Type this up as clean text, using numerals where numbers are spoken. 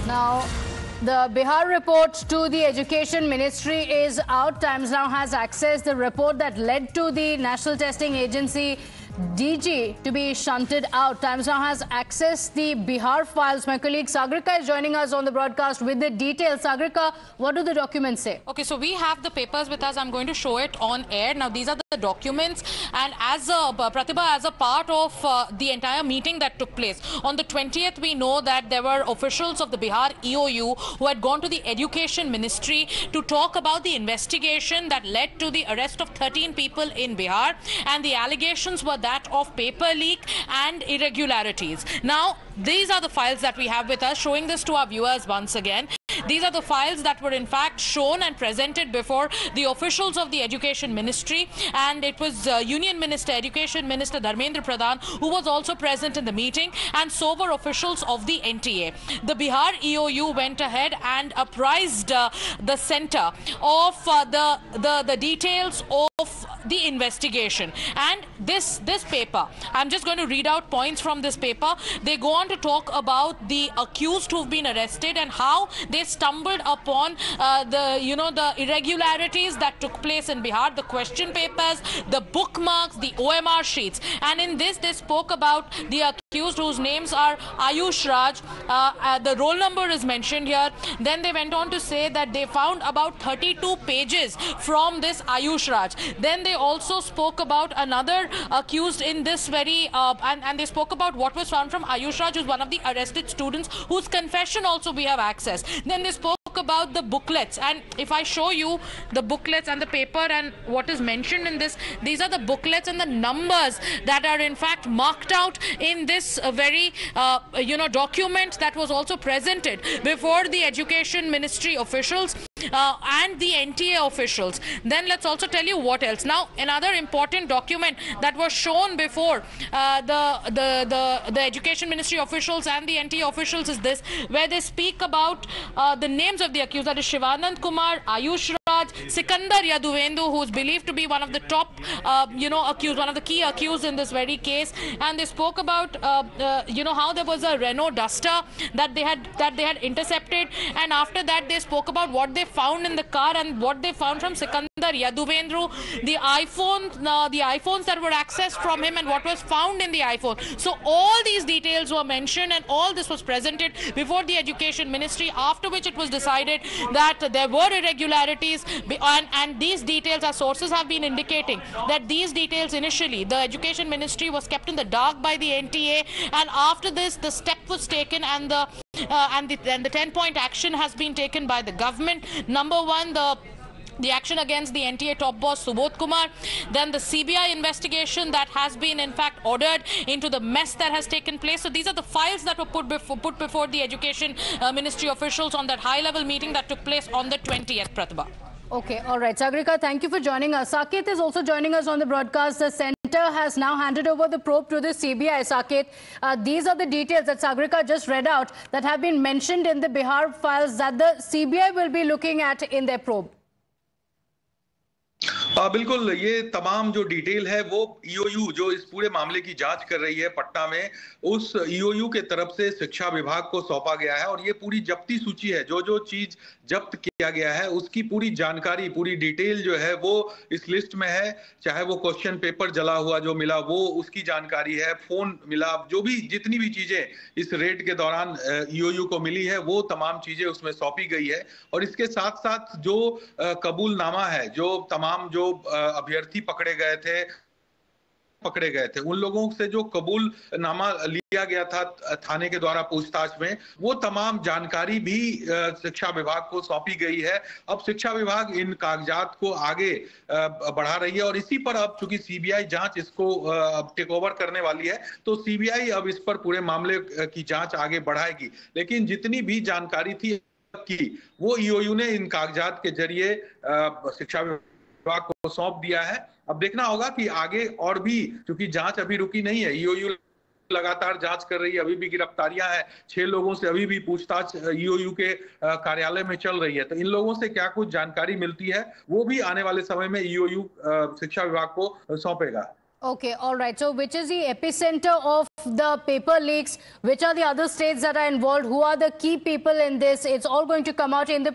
Now, the Bihar report to the Education Ministry is out. Times Now has accessed the report that led to the National Testing Agency DG to be shunted out. Times Now has accessed the Bihar files. My colleague Sagrika is joining us on the broadcast with the details. Sagrika, what do the documents say? Okay, so we have the papers with us. I'm going to show it on air. Now, these are the documents, and as a Pratibha, as a part of the entire meeting that took place on the 20th, we know that there were officials of the Bihar EOU who had gone to the Education Ministry to talk about the investigation that led to the arrest of 13 people in Bihar, and the allegations were that of paper leak and irregularities. Now, these are the files that we have with us, showing this to our viewers once again. These are the files that were in fact shown and presented before the officials of the Education Ministry, and it was Union Minister, Education Minister Dharmendra Pradhan, who was also present in the meeting, and so were officials of the NTA. The Bihar EOU went ahead and apprised the center of the details of the investigation. And this paper, I'm just going to read out points from this paper. They go on to talk about the accused who've been arrested and how they stumbled upon the irregularities that took place in Bihar, the question papers, the bookmarks, the OMR sheets. And in this, they spoke about the accused whose names are Ayush Raj. The roll number is mentioned here. Then they went on to say that they found about 32 pages from this Ayush Raj. Then they also spoke about another accused in this very, and they spoke about what was found from Ayush Raj, who's one of the arrested students, whose confession also we have access. Then they spoke about the booklets, and if I show you the booklets and the paper and what is mentioned in this, these are the booklets and the numbers that are in fact marked out in this very document that was also presented before the Education Ministry officials and the NTA officials. Then let's also tell you what else. Now, another important document that was shown before the Education Ministry officials and the NTA officials is this, where they speak about the names of the accused, that is Shivanand Kumar, Ayush Raj, Sikandar Yaduvendu, who is believed to be one of the top accused, one of the key accused in this very case. And they spoke about how there was a Renault Duster that they had intercepted, and after that they spoke about what they found in the car and what they found from Sikandar Yaduvendru, the iPhones that were accessed from him and what was found in the iPhone. So all these details were mentioned, and all this was presented before the Education Ministry, after which it was decided that there were irregularities, and these details, our sources have been indicating that these details initially, the Education Ministry was kept in the dark by the NTA, and after this the step was taken, and the 10-point action has been taken by the government. Number one, the action against the NTA top boss Subodh Kumar, then the CBI investigation that has been in fact ordered into the mess that has taken place. So these are the files that were put before the Education Ministry officials on that high-level meeting that took place on the 20th, Pratibha. Okay, all right. Sagrika, thank you for joining us. Saket is also joining us on the broadcast. The center has now handed over the probe to the CBI. Saket, these are the details that Sagrika just read out that have been mentioned in the Bihar files that the CBI will be looking at in their probe. बिल्कुल, ये तमाम जो detail है वो EOU जो इस पूरे मामले की जांच कर रही है पटना में, उस ईओयू के तरफ से शिक्षा विभाग को सौंपा गया है, और ये पूरी जब्ती सूची है। जो चीज जब्त किया गया है उसकी पूरी जानकारी, पूरी डिटेल जो है वो इस लिस्ट में है। चाहे वो क्वेश्चन पेपर जला हुआ जो मिला वो उसकी जानकारी है, फोन मिला, जो भी जितनी भी चीजें इस रेड के दौरान ईओयू को मिली है वो तमाम चीजें उसमें सौंपी गई है। और इसके साथ साथ जो कबूलनामा है, जो तमाम जो अभ्यर्थी पकड़े गए थे उन लोगों से जो कबूलनामा लिया गया था थाने के द्वारा पूछताछ में, वो तमाम जानकारी भी शिक्षा विभाग को सौंपी गई है। अब शिक्षा विभाग इन कागजात को आगे बढ़ा रही है, और इसी पर अब चूंकि सीबीआई जांच इसको टेक ओवर करने वाली है, तो सीबीआई अब इस पर पूरे मामले की जांच आगे बढ़ाएगी। लेकिन जितनी भी जानकारी थी वो ईओयू ने इन कागजात के जरिए शिक्षा विभाग को सौंप दिया है। अब देखना होगा कि आगे और भी, क्योंकि जांच अभी रुकी नहीं है, ईओयू लगातार जांच कर रही है, अभी भी गिरफ्तारियां हैं, 6 लोगों से अभी भी पूछताछ ईओयू के कार्यालय में चल रही है। तो इन लोगों से क्या कुछ जानकारी मिलती है वो भी आने वाले समय में ईओयू शिक्षा विभाग को सौंपेगा। Okay, all right. So which is the epicenter of the paper leaks? Which are the other states that are involved? Who are the key people in this? It's all going to come out in the